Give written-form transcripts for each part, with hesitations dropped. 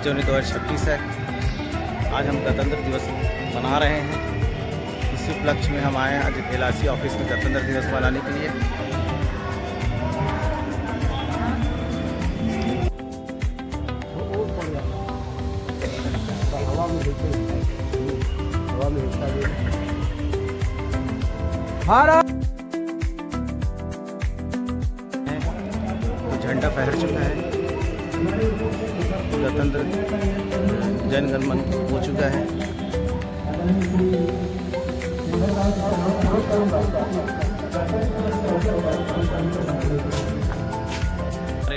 जनवरी 2026 है। आज हम गणतंत्र दिवस मना रहे हैं। इसी उपलक्ष्य में हम आए हैं आज LIC ऑफिस में गणतंत्र दिवस मनाने के लिए। झंडा फहर चुका है, गणतंत्र जन गण मन हो चुका है।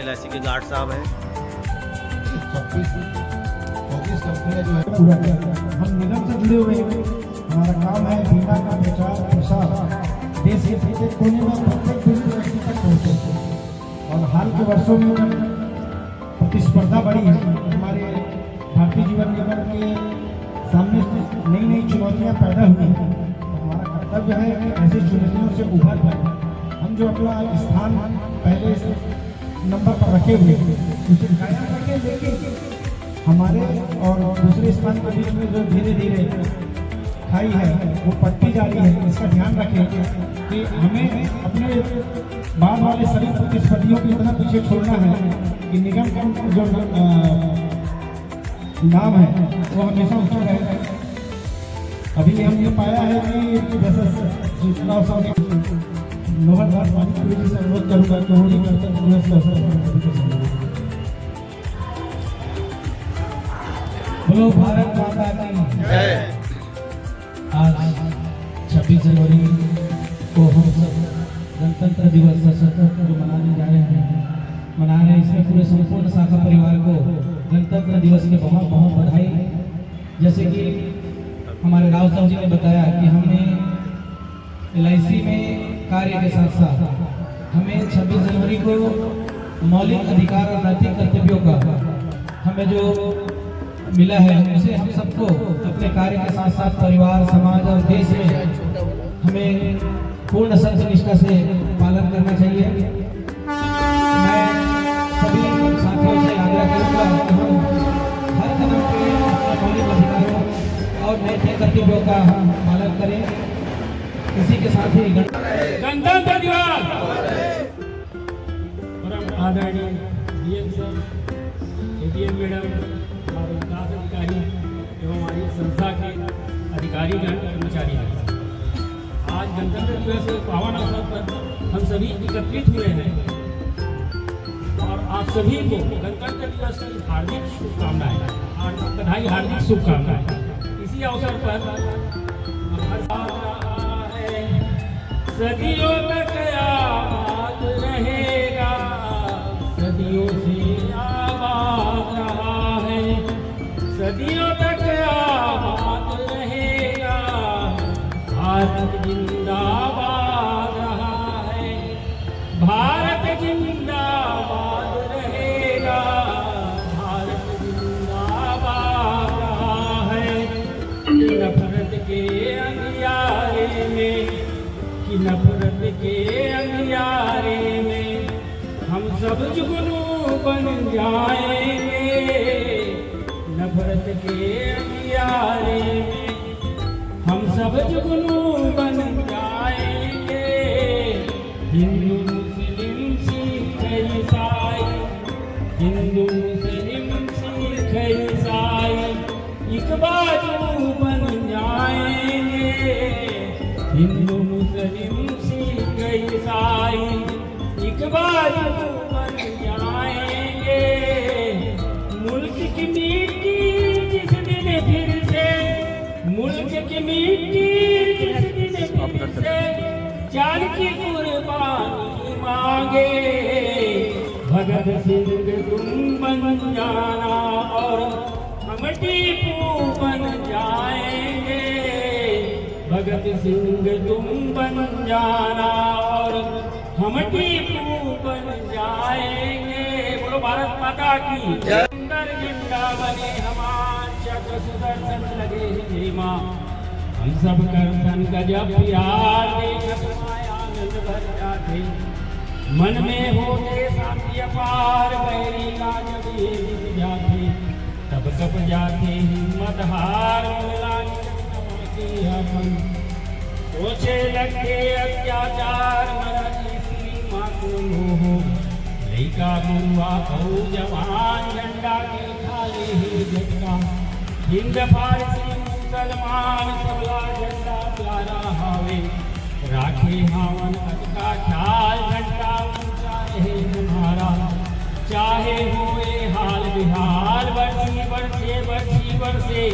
LIC के गार्ड साहब हैं। हम निगम से जुड़े हुए हैं। हमारा काम है बीमा का प्रचार प्रसार देश के प्रत्येक कोने में प्रत्येक व्यक्ति तक पहुँचे। और हाल के वर्षों में प्रतिस्पर्धा बढ़ी है। हमारे भारतीय जीवन निगम के सामने नई नई चुनौतियां पैदा हुई हैं। हमारा कर्तव्य है कि ऐसी चुनौतियों से उभर कर हम जो अपना स्थान पहले नंबर पर रखे हुए उसे कायम रखें, लेकिन हमारे और दूसरे स्थान के बीच में जो धीरे धीरे खाई है वो पट्टी जा रही है। इसका ध्यान रखें कि हमें अपने बाद वाले सभी प्रतिस्पर्धियों को इतना पीछे छोड़ना है कि निगम का जो नाम है वो हमेशा ऊंचा रहे। अभी हमने पाया है कि जैसे सूचना लोहर जी से अनुरोध करूँगा कि होली गणतंत्र दिवस के अवसर पर बोलो भारत माता की जय। आज 26 जनवरी को हम सब गणतंत्र दिवस सशस्त्र जो मनाने जा रहे हैं, मना रहे हैं। इसमें पूरे संपूर्ण शाखा परिवार को गणतंत्र दिवस की बहुत बहुत बधाई। जैसे कि हमारे राव साहब जी ने बताया कि हमने LIC में कार्य के साथ साथ हमें 26 जनवरी को मौलिक अधिकार और नैतिक कर्तव्यों का हमें जो मिला है उसे हम सबको अपने कार्य के साथ साथ परिवार, समाज और देश में हमें पूर्ण सत्य निष्ठा से पालन करना चाहिए। मैं सभी साथियों से आग्रह करूंगा कि हम हर कदम पे अपने मौलिक अधिकारों और नैतिक कर्तव्यों का पालन करें। इसी के साथ ही गणतंत्र दिवस परम आदरणीय DM सर, ADM मैडम, हमारे विकास अधिकारी एवं हमारी संस्था के अधिकारी कर्मचारी हैं। आज गणतंत्र दिवस के पावन अवसर पर हम सभी एकत्रित हुए हैं और आप सभी को गणतंत्र दिवस की हार्दिक शुभकामनाएं, बधाई, हार्दिक शुभकामनाएं। इसी अवसर पर सदियों तक आबाद रहेगा, सदियों से आबाद रहा है, सदियों तक आबाद रहेगा, भारत जिंदाबाद रहा है, भारत जिंदाबाद रहेगा, भारत जिंदाबाद रहा है। नफरत के अंधियारे में, कि नफरत के अंधियारे में हम सब जुगनू बन जाएंगे, नफरत के अंधियारे में हम सब जुगनू बन जाएंगे। हिंदू मुस्लिम सिख ईसाई, हिंदू मुस्लिम सिख ईसाई एक बाजू बन जाएंगे, हिंदू मुस्लिम सिख ईसाई एक बाजू बन जाएंगे। मुल्क की मिट्टी जिस दिन फिर से, मुल्क की मिट्टी जिस दिन फिर से जान की कुर्बानी मांगे, भगत सिंह तुम बन जाना और हम टीपू बन जाएंगे, भगत सिंह तुम बन जाना और हम टीपू बन जाएंगे। बोलो भारत माता की जय। सुंदर झंडा बने हमार चक्र सुदर्शन लगे हे माँ, हम सब करतन गजब प्यार देखत आनंद भर जाते, मन में होते शांति अपार, बैरी का जब ये जीत जाते, तब कब जाते हिम्मत हार अपन सोचे लगे अत्याचार मराठी सीमा को मोह लैका बुआ और जवान झंडा के खाले ही झटका हिंद फारसी मुसलमान सबला झंडा प्यारा हावे राखे हावन अटका ख्याल घंटा ऊंचा रहे तुम्हारा चाहे हुए हाल बिहार बरसी बरसे बरसी बरसे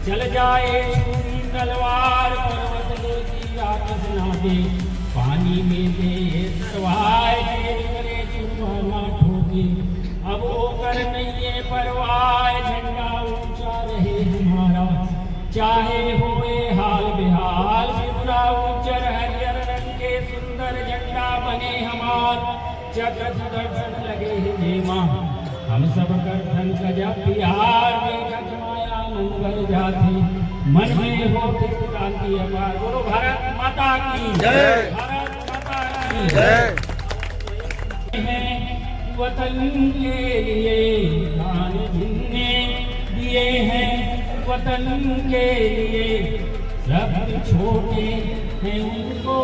चल जाए छुरी तलवार पर्वत लेती राक्षस ना दे पानी में दे सरवाए करे चुम्बना ठोके अब वो कर नहीं परवाह झंडा ऊंचा रहे हमारा चाहे हुए हाल बिहाल सिमरा उज्जर हरियर रंग के सुंदर झंडा बने हमार चक्र सुदर्शन लगे हेमा हम सब कर धन गजा प्यार में माया मंगल जाती मन में हो क्रांति अपार बोलो भारत माता की जय भारत माता की जय वतन के लिए प्राण जिनने दिए हैं वतन के लिए सब छोटे हैं उनको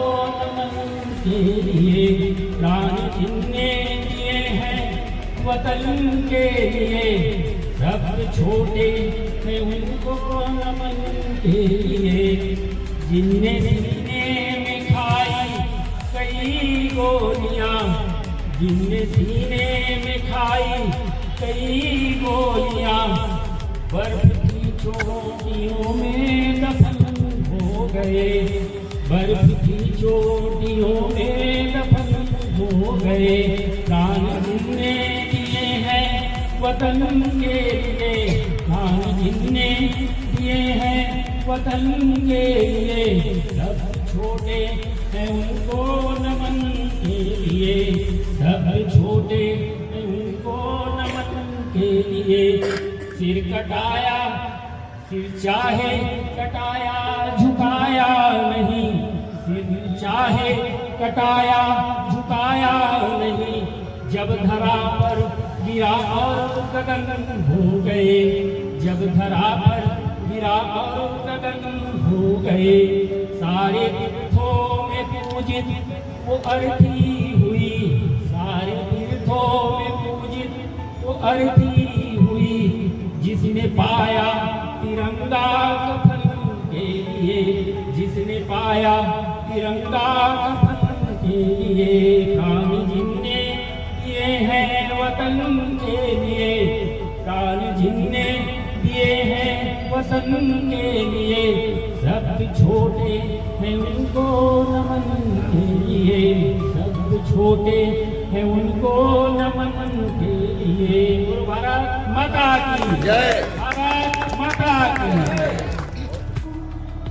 नमन के लिए प्राण जिनने दिए हैं वतन के लिए सब छोटे हैं उनको नमन के लिए जिनने सीने में खाई कई गोलियां जिनने सीने में खाई कई गोलियां बर्फ की चोटियों में दफन हो गए बर्फ की चोटियों में दफन हो गए प्राण जिनने दिए हैं वतन के लिए प्राण जिनने दिए हैं वतन के लिए सब छोटे हैं उनको नमन के लिए सब छोटे हैं उनको नमन के लिए सिर कटाया सिर चाहे कटाया झुकाया नहीं सिर चाहे कटाया झुकाया नहीं जब धरा पर गिरा और गगन हो गए जब धरा पर गिरा और गगन हो गए सारे तीर्थों में पूजित वो अर्थी हुई सारे तीर्थों में पूजित वो अर्थी हुई जिसने पाया तिरंगा कफन के लिए जिसने पाया तिरंगा कफन के लिए प्राण जिनने दिए हैं वतन के लिए प्राण जिनने दिए हैं वतन के लिए सब छोटे हैं उनको नमन के लिए सब छोटे हैं उनको नमन के लिए भारत माता की जय भारत माता की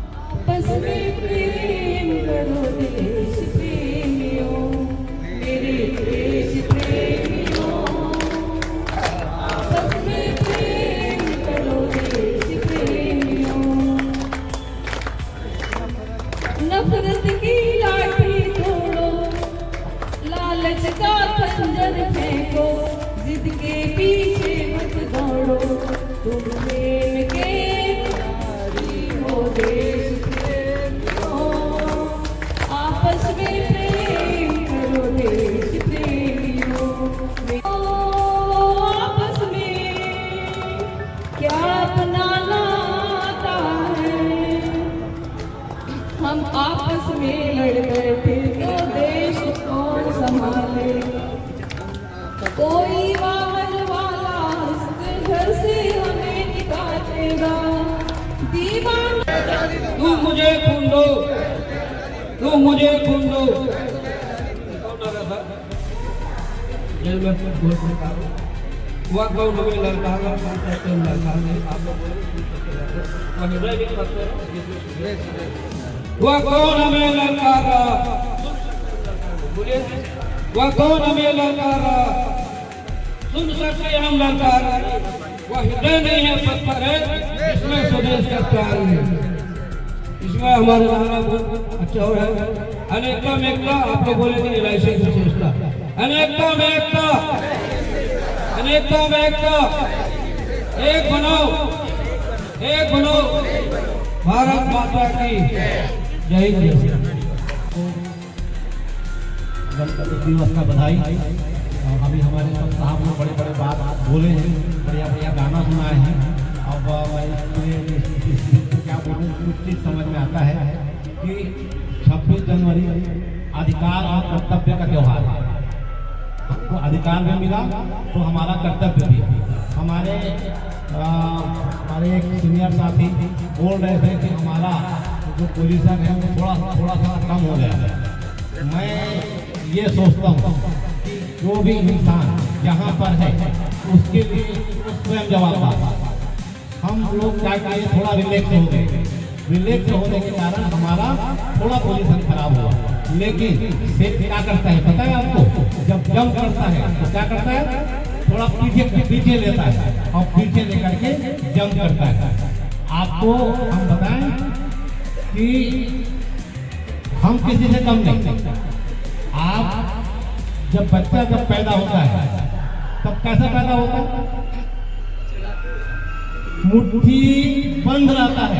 आपस में प्रेम करो देश प्रेमियों मेरे देश प्रेमियों आपस में प्रेम करो देश प्रेमियों नफरत की लाठी तोड़ो लालच का खंजर फेंको जिद के पीछे मत दौड़ो तुम प्रेम के नारी हो देश प्रेमियों आपस में प्रेम करो देश प्रेमियों आपस में क्या अपना नाता है हम आपस में लड़ गए फिर तो देश कौन संभाले कोई वाहन वाला इस घर से हमें निकालेगा दीवाना तू मुझे खून दो तू मुझे खून दो जेल में वह कौन हमें लड़का वह कौन हमें लड़का बोलिए वह कौन हमें लड़का सुन सकते हम लड़का वह हृदय नहीं है पत्थर है इसमें स्वदेश का प्यार है इसमें हमारे नारा बहुत अच्छा हो रहा है अनेकता में एकता आप लोग बोलेंगे एलआईसी की विशेषता अनेकता में एकता अनेकता में एकता एक बनो, एक बनो, भारत माता की जय जय। गणतंत्र दिवस का बधाई। और अभी हमारे सब साहब लोग बड़े बड़े बात बोले हैं, बढ़िया बढ़िया गाना सुनाए हैं। अब मैं क्या बोलूँ, कुछ चीज़ समझ में आता है कि 26 जनवरी अधिकार और कर्तव्य का त्यौहार है। हमको अधिकार भी मिला तो हमारा कर्तव्य भी। हमारे एक सीनियर साथी बोल रहे थे कि हमारा जो पोजीशन है वो थोड़ा सा कम हो गया है। मैं ये सोचता हूँ कि जो भी इंसान जहाँ पर है उसके लिए स्वयं जवाबदार। हम लोग क्या करें, थोड़ा रिलैक्स हो गए। रिलैक्स होने के कारण हमारा थोड़ा पोजीशन खराब हुआ। लेकिन सेठ क्या करता है पता है आपको, जब जंप करता है तो क्या करता है, थोड़ा पीछे लेता है और पीछे लेकर के जंप करता है। आपको हम बताएं कि हम किसी से कम नहीं। आप जब बच्चा पैदा होता है तब कैसा पैदा होता है, मुट्ठी बंद रहता है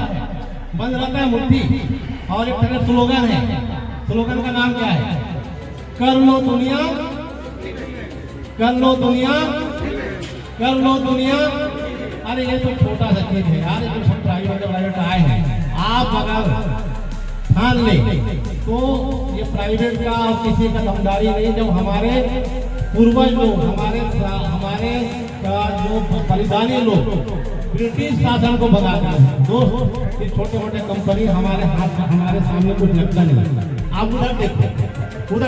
मुट्ठी। और एक तरह स्लोगन है, स्लोगन का नाम क्या है, कर लो दुनिया, कर लो दुनिया, कर लो दुनिया। अरे ये तो छोटा सा चीज है यार, ये तो सब प्राइवेट आए हैं। आप अगर ठान ले तो ये प्राइवेट का और किसी का दमदारी नहीं। जब हमारे पूर्वज लोग, हमारे जो बलिदानी लोग ब्रिटिश शासन को भगाते हैं, दोस्त ये छोटे छोटे कंपनी हमारे हाथ हमारे सामने कुछ लगता नहीं। आप उधर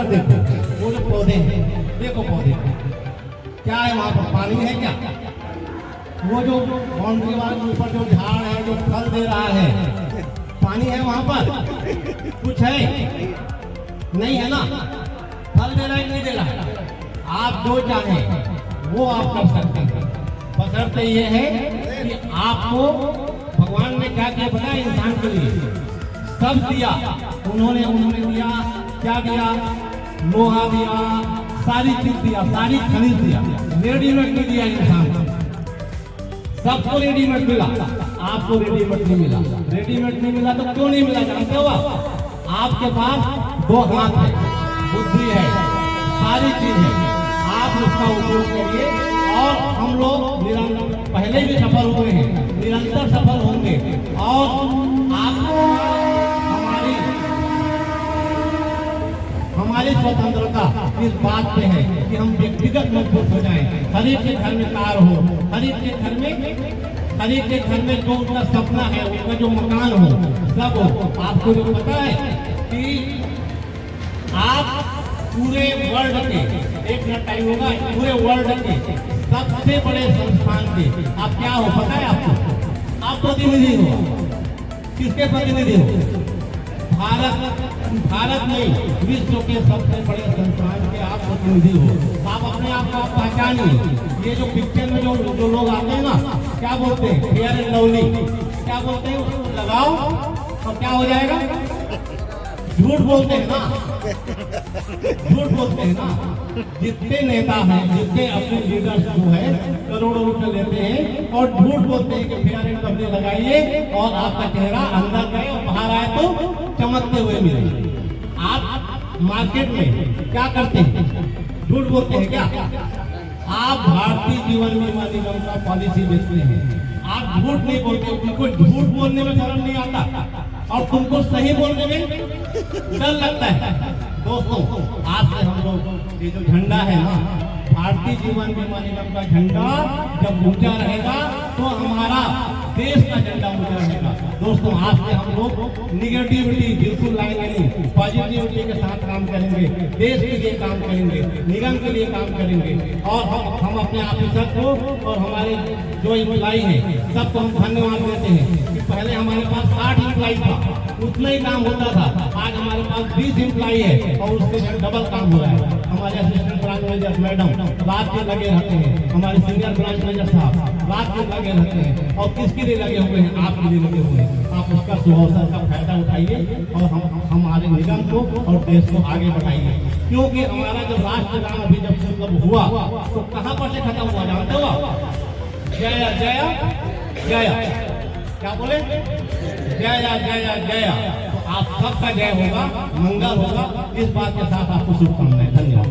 देखो, वो जो पौधे हैं, देखो पौधे क्या है, वहाँ पर पानी है क्या? वो जो बाउंड्री वाले ऊपर जो झाड़ है जो फल दे रहा है, पानी है वहाँ पर? कुछ है नहीं, है ना? फल दे रहा है नहीं दे रहा है? आप जो चाहें वो आप कर सकते हैं। बशर्ते ये है कि आपको भगवान ने क्या क्या पता है, इंसान के लिए सब दिया। उन्होंने दिया क्या दिया, लोहा दिया, सारी चीज दिया, सारी खनिज दिया। रेडीमेड नहीं दिया इंसान को, सबको रेडीमेड मिला, आपको रेडीमेड नहीं मिला। रेडीमेड नहीं मिला तो क्यों नहीं मिला जानते हो आपके पास 2 हाथ है, बुद्धि है, सारी चीज है, आप उसका उपयोग करिए। और हम लोग निरंतर पहले भी सफल हुए हैं, निरंतर सफल होंगे। और आपको हमारी स्वतंत्रता इस बात पे है कि हम व्यक्तिगत मजबूत हो जाएं। हर एक के घर में कार हो, हर एक के घर में जो उनका सपना है, उनका जो मकान हो, सब हो। आपको जो पता है कि आप पूरे वर्ल्ड के, एक मिनट टाइम होगा, पूरे वर्ल्ड के सबसे बड़े संस्थान के आप क्या हो पता है आपको? आप प्रतिनिधि हो। किसके प्रतिनिधि हो? भारत नहीं, विश्व के सबसे बड़े संस्थान के आप प्रतिनिधि हो। आप अपने आप को पहचानिए। ये जो पिक्चर में जो लोग आते हैं ना, क्या बोलते हैं, फेयर एंड लवली, क्या बोलते हैं, उसको लगाओ तो क्या हो जाएगा? झूठ बोलते हैं ना, झूठ बोलते हैं ना। जितने नेता हैं, जितने अपने लीडर जो है करोड़ों रुपए लेते हैं और झूठ बोलते हैं कि फेयर एंड लवली लगाइए और आपका चेहरा अंदर गए और बाहर आए तो चमकते हुए मिले। आप मार्केट में क्या करते हैं, झूठ बोलते हैं क्या? आप भारतीय जीवन बीमा निगम का पॉलिसी बेचते हैं, आप झूठ नहीं बोलते। उनको झूठ बोलने में शर्म नहीं आता और तुमको सही बोलने में डर लगता है। दोस्तों, आज से हम लोग ये जो झंडा है ना, भारतीय जीवन बीमा निगम का झंडा जब ऊंचा रहेगा तो हमारा देश का झंडा ऊंचा रहेगा। दोस्तों, आज से हम लोग निगेटिविटी बिल्कुल लाएंगे नहीं, पॉजिटिविटी के साथ काम करेंगे, देश के लिए काम करेंगे, निगम के लिए काम करेंगे। और हम अपने ऑफिसर को और हमारे जो एम्प्लाई है सबको हम धन्यवाद देते हैं कि पहले हमारे पास 60 एम्प्लाई था, उतना ही काम होता था। आज हमारे पास 20 एम्प्लाई है और उससे डबल काम हो रहा है। हमारे असिस्टेंट ब्रांच मैनेजर मैडम रात में लगे रहते हैं, हमारे सीनियर ब्रांच मैनेजर साहब रात में लगे रहते हैं। और किसके लिए लगे हुए हैं? आपके लिए लगे हुए हैं। आप उसका सुअवसर का फायदा उठाइए और हमारे निगम को और देश को आगे बढ़ाइए। क्योंकि हमारा जब राष्ट्रगान अभी जब हुआ तो कहाँ पर से खत्म हुआ जानते हो? जया जया जया, क्या बोले? जया जया जया। तो आप सबका जय होगा, मंगल होगा, इस बात के साथ आपको शुभकामनाएं। धन्यवाद।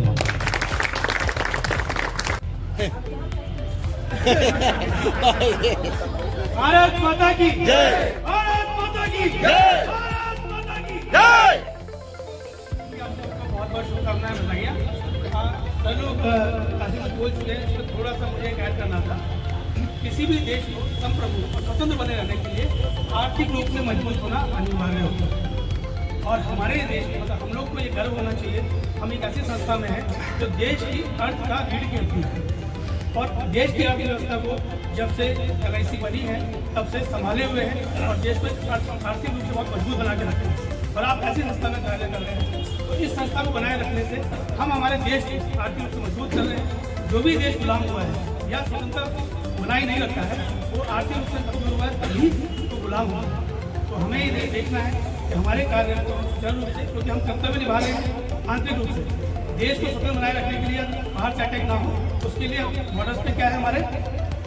भारत माता की जय। भारत माता की जय। भारत माता की जय। आप सबको बहुत बहुत शुभकामनाएं बताइए। सर लोग काफी कुछ बोल चुके हैं, इसमें थोड़ा सा मुझे ऐड करना था। किसी भी देश को संप्रभु और स्वतंत्र बने रहने के लिए आर्थिक रूप से मजबूत होना अनिवार्य होता है। और हमारे देश में मतलब हम लोग को ये गर्व होना चाहिए, हम एक ऐसी संस्था में हैं जो देश की अर्थ का रीढ़ की हड्डी है। और देश की अर्थव्यवस्था को जब से LIC बनी है तब से संभाले हुए हैं और देश को आर्थिक रूप से बहुत मजबूत बना के रखते हैं। और आप ऐसी संस्था में कार्य कर रहे हैं, तो इस संस्था को बनाए रखने से हम हमारे देश को आर्थिक रूप से मजबूत कर रहे हैं। जो भी देश गुलाम हुआ है या स्वतंत्र बनाई नहीं रखता है, वो आर्थिक रूप से कमजोर हुआ है तभी तो गुलाम हुआ। तो हमें ये देखना है कि हमारे कार्य को जरूर रूप से, क्योंकि हम कर्तव्य निभा रहे हैं आंतरिक रूप से देश को स्वतंत्र बनाए रखने के लिए बाहर से अटैक ना हो, उसके लिए बॉर्डर्स पे क्या है हमारे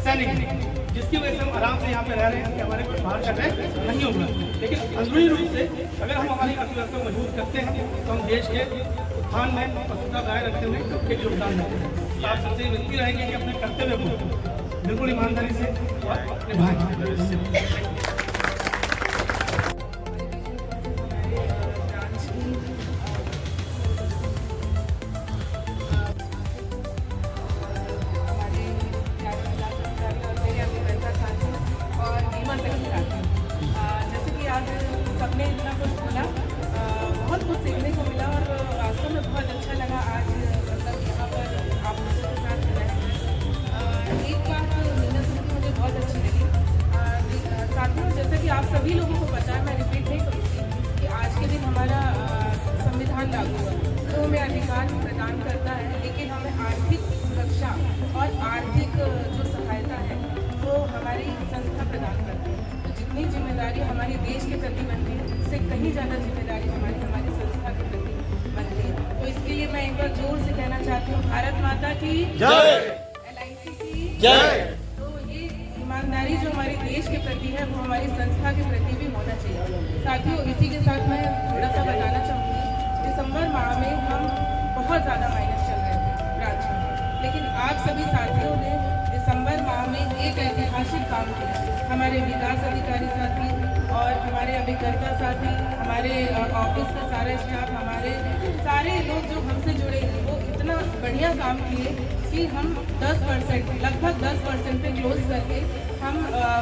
सैनिक, जिसकी वजह से हम आराम से यहाँ पे रह रहे हैं कि हमारे कोई बाहर से अटैक नहीं होगा। लेकिन अंदरूनी रूप से अगर हम हमारी अर्थव्यवस्था को मजबूत करते हैं तो हम देश के उत्थान में और सुरक्षा बनाए रखने में एक योगदान देते हैं। तो आप सबसे विनती रहेगी कि अपने कर्तव्य को बिल्कुल ईमानदारी से निभाएं। जैसे कि आज सबने इतना कुछ बोला, बहुत कुछ सीखने को मिला और वास्तव में बहुत अच्छा लगा आज मतलब यहाँ पर आप लोगों के साथ रहना। एक बात मीना सुन के मुझे बहुत अच्छी लगी। साथियों, जैसे कि आप सभी लोगों को पता है, मैं रिपीट नहीं करूँगी कि आज के दिन हमारा संविधान लागू हुआ, तो हमें अधिकार प्रदान करता है, लेकिन हमें आर्थिक सुरक्षा और आर्थिक जो सहायता है वो हमारी संस्था प्रदान करती है। तो जितनी जिम्मेदारी हमारे देश के प्रति बनती है, उससे कहीं ज़्यादा जिम्मेदारी हमारी संस्था के प्रति बनती है। तो इसके लिए मैं एक बार जोर से कहना चाहती हूँ, भारत माता की जय। LIC की जय। तो ये ईमानदारी जो हमारे देश के प्रति है वो हमारी संस्था के प्रति भी होना चाहिए। साथियों, इसी के साथ मैं थोड़ा सा बताना चाहूँगी, दिसंबर माह में हम बहुत ज़्यादा माइनस चल रहे थे ब्रांच में, लेकिन आप सभी साथियों ने दिसंबर माह में एक ऐतिहासिक काम किया। हमारे विकास अधिकारी साथी और हमारे अभिकर्ता साथी, हमारे ऑफिस का सारा स्टाफ, हमारे सारे लोग जो हमसे जुड़े हैं, वो इतना बढ़िया काम किए कि हम 10% लगभग 10% पे क्लोज करके हम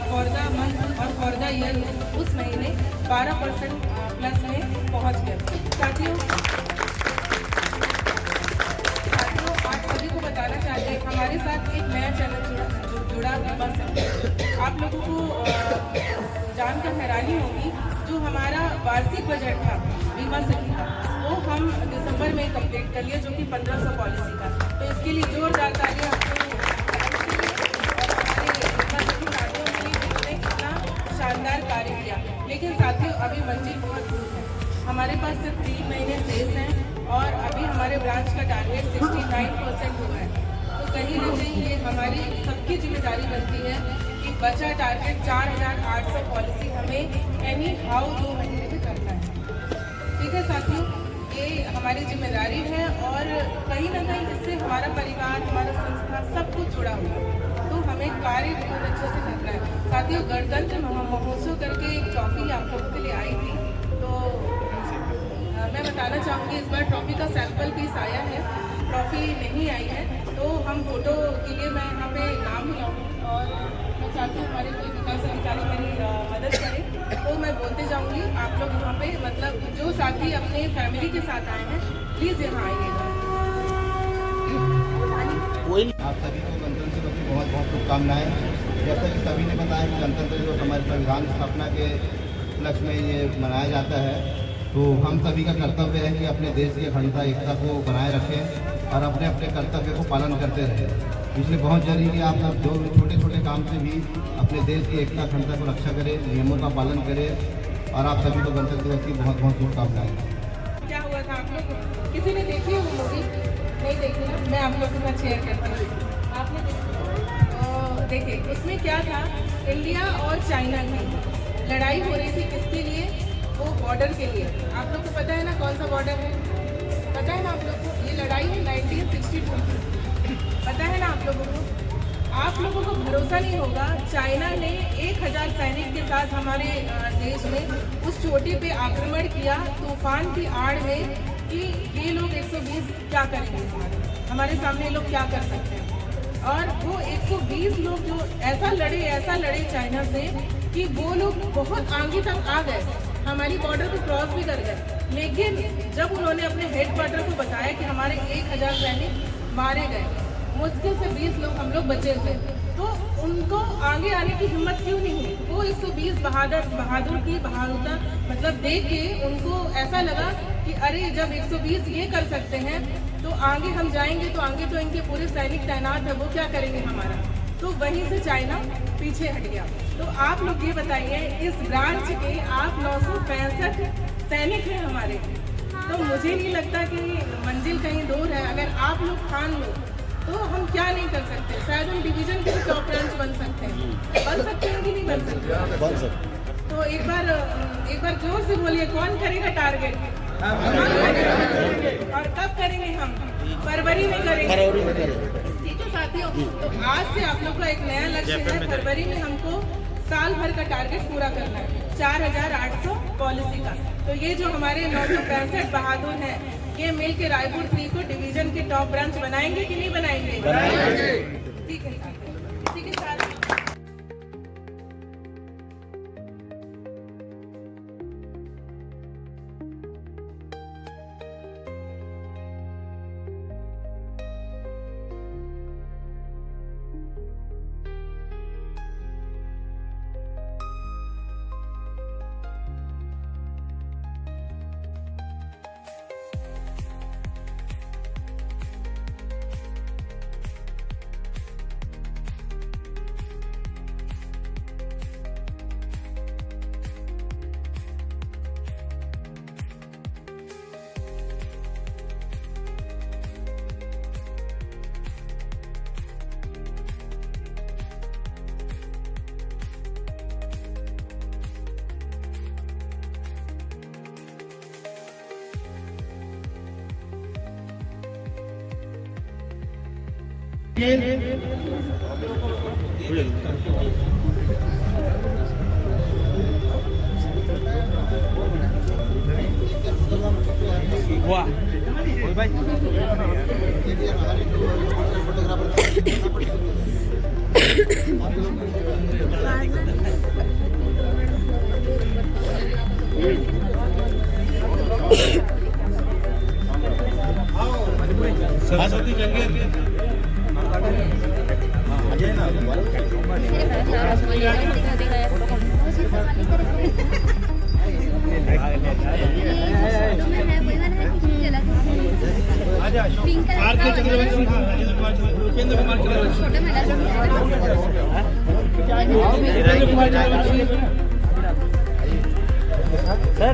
फॉर द मंथ और फॉर द ईयर उस महीने 12% प्लस में पहुँच गए। साथियों, आप सभी को बताना चाहते हैं, हमारे साथ एक नया चैनल जुड़ा बीमा सखी। आप लोगों को जानकर हैरानी होगी, जो हमारा वार्षिक बजट था बीमा सखी का, वो हम दिसंबर में कंप्लीट कर लिया, जो कि 1500 पॉलिसी का। तो इसके लिए जोरदार तालियां आपको कितना शानदार कार्य किया। लेकिन साथियों, अभी मंजिल बहुत दूर है। हमारे पास सिर्फ 3 महीने शेष हैं और अभी हमारे ब्रांच का टारगेट 69% हुआ है। तो कहीं ना कहीं ये हमारी सबकी जिम्मेदारी बनती है कि बचा टारगेट 4800 पॉलिसी हमें एनी हाउ 2 महीने में करना है। ठीक है साथियों, ये हमारी जिम्मेदारी है और कहीं ना कहीं इससे हमारा परिवार, हमारा संस्था सब कुछ जुड़ा हुआ है। तो हमें कार्य बहुत अच्छे से करना है। साथियों, गणतंत्र महोत्सव करके एक ट्रॉफी आप लोगों के लिए आई थी, तो मैं बताना चाहूँगी इस बार ट्रॉफी का सैंपल पीस आया है, ट्रॉफी नहीं आई है। तो हम फोटो के लिए मैं यहाँ पे नाम बुलाऊँगी और मैं चाहती हूँ हमारे कोई विकास अधिकारी मेरी मदद करें। तो मैं बोलते जाऊँगी, आप लोग यहाँ पे मतलब जो साथी अपने फैमिली के साथ आए हैं, प्लीज़ यहाँ आइएगा। आप सभी को गणतंत्र दिवस की बहुत बहुत शुभकामनाएं। जैसा कि सभी ने बताया कि गणतंत्र दिवस हमारे संविधान स्थापना के उपलक्ष्य में ये मनाया जाता है, तो हम सभी का कर्तव्य है कि अपने देश की अखंडता एकता को बनाए रखें और अपने अपने कर्तव्य को पालन करते रहें। इसलिए बहुत जरूरी है कि आप सब जो छोटे छोटे काम से भी अपने देश की एकता अखंडता को रक्षा करें, नियमों का पालन करें। और आप सभी को गणतंत्र दिवस की बहुत बहुत शुभकामनाएं। क्या हुआ था आप लोग किसी ने देखी हो मूवी? नहीं देखी ना, मैं आप लोगों के साथ शेयर करती हूँ। आपने देखी? देखिए उसमें क्या था, इंडिया और चाइना की लड़ाई हो रही थी किसके लिए, वो बॉर्डर के लिए। आप लोग को पता है ना कौन सा बॉर्डर है, पता है ना आप लोग को, ये लड़ाई है 1962 की, पता है ना आप लोगों को। आप लोगों को भरोसा नहीं होगा, चाइना ने 1000 सैनिक के साथ हमारे देश में उस चोटी पे आक्रमण किया तूफान की आड़ में कि ये लोग 120 क्या करेंगे, हमारे सामने ये लोग क्या कर सकते हैं। और वो 120 लोग जो ऐसा लड़े चाइना से कि वो लोग बहुत आगे तक आ गए, हमारी बॉर्डर को क्रॉस भी कर गए। लेकिन जब उन्होंने अपने हेडक्वार्टर को बताया कि हमारे 1000 सैनिक मारे गए, मुश्किल से 20 लोग हम लोग बचे हुए, तो उनको आगे आने की हिम्मत क्यों नहीं हुई। वो 120 बहादुर की बहादुरता मतलब देख के उनको ऐसा लगा कि अरे जब 120 ये कर सकते हैं तो आगे हम जाएंगे, तो आगे तो इनके पूरे सैनिक तैनात है, वो क्या करेंगे हमारा। तो वहीं से चाइना पीछे हट गया। तो आप लोग ये बताइए, इस ब्रांच के आप 965 सैनिक हैं हमारे, तो मुझे नहीं लगता कि मंजिल कहीं दूर है। अगर आप लोग ठान लो तो हम क्या नहीं कर सकते, शायद हम डिवीजन के टॉप ब्रांच बन सकते हैं कि नहीं बन सकते। तो एक बार जोर से बोलिए, कौन करेगा टारगेट, और कब करेंगे हम, फरवरी में करेंगे, ठीक है साथियों। तो आज से आप लोग का एक नया लक्ष्य है, फरवरी में हमको साल भर का टारगेट पूरा करना है, 4800 पॉलिसी का। तो ये जो हमारे 965 बहादुर हैं, ये मिल के रायपुर 3 को डिवीजन के टॉप ब्रांच बनाएंगे कि नहीं बनाएंगे? ठीक है साथियों, ठीक है साथियों।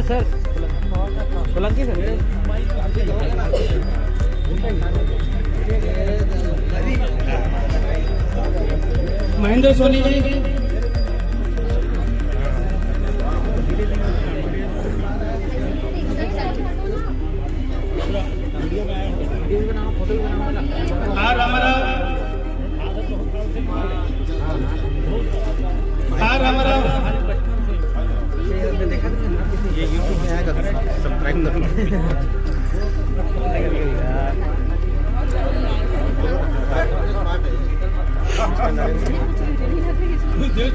Sir Solanki sir Mahendra Soni ji, R Ramarao, ये यूट्यूब में आएगा, सब्सक्राइब कर लो।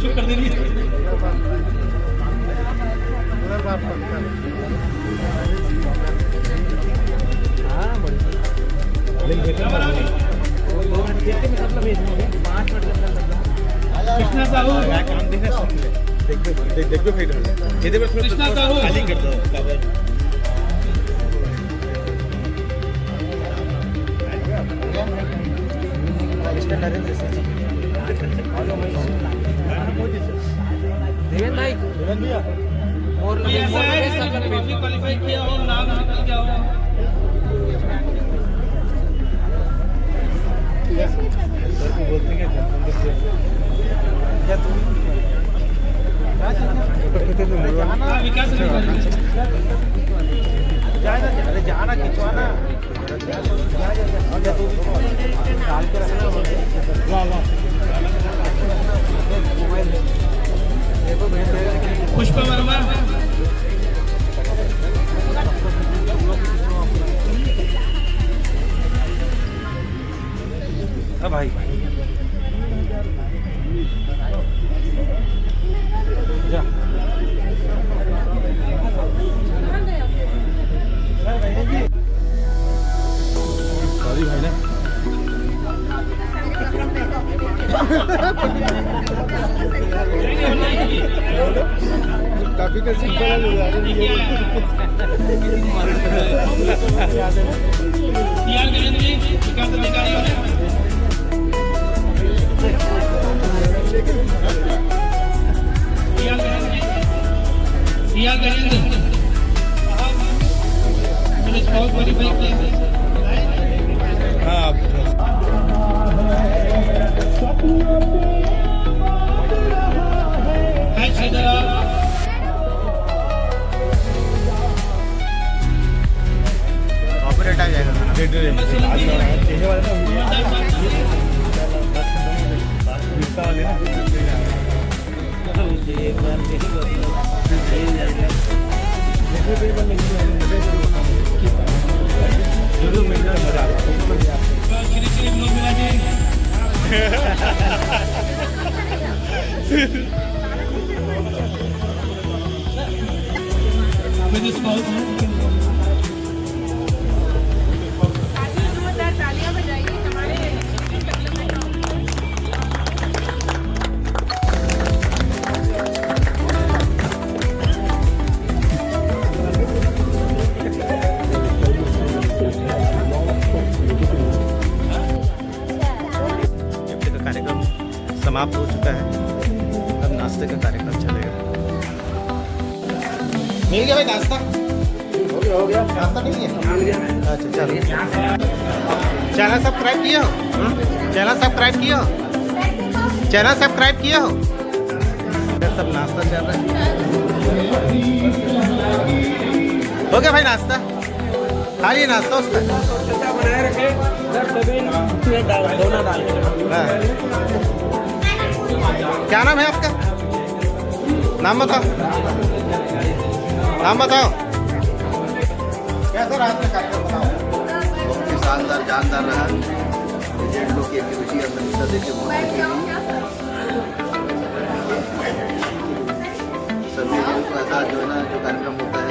चुप कर देनी। कृष्णा साहू, देखो फिर कृष्णा साहू, खाली कर दो कवर। नरेंद्र सर कोई ऐसा है जिसने कॉफी क्वालिफाई किया हो, नाम निकल गया हो? सर को बोलते हैं अरे जाना खिंचवाना डाल के रखना पुष्पा वर्मा भाई जा सॉरी भाई ना काफी का सिंपल ऑपरेट आ जाएगा जोरदार तालियां बजाइए हमारे कार्यक्रम समाप्त हो चुका है। अब नाश्ते का कार्यक्रम चलेगा। मिल गया भाई नाश्ता? हो गया नाश्ता नहीं है? अच्छा चलो। चैनल सब्सक्राइब किए हो? चैनल सब्सक्राइब किए हो? चैनल सब्सक्राइब किए हो? सब नाश्ता चल रहा है। हो गया भाई नाश्ता? खा लिए नाश्ता उसका? बनाए रखे दोनों डाल हाँ। क्या नाम है आपका? नाम बताओ। नाम बताओ। कैसा रहा आपका कार्यक्रम बताओ? बहुत ही शानदार जानदार रहा। एजेंट लोग की एक्टिविटी और समीक्षा देखिए बहुत अच्छी रही। सभी एजेंट को ऐसा जो है ना जो कार्यक्रम होता है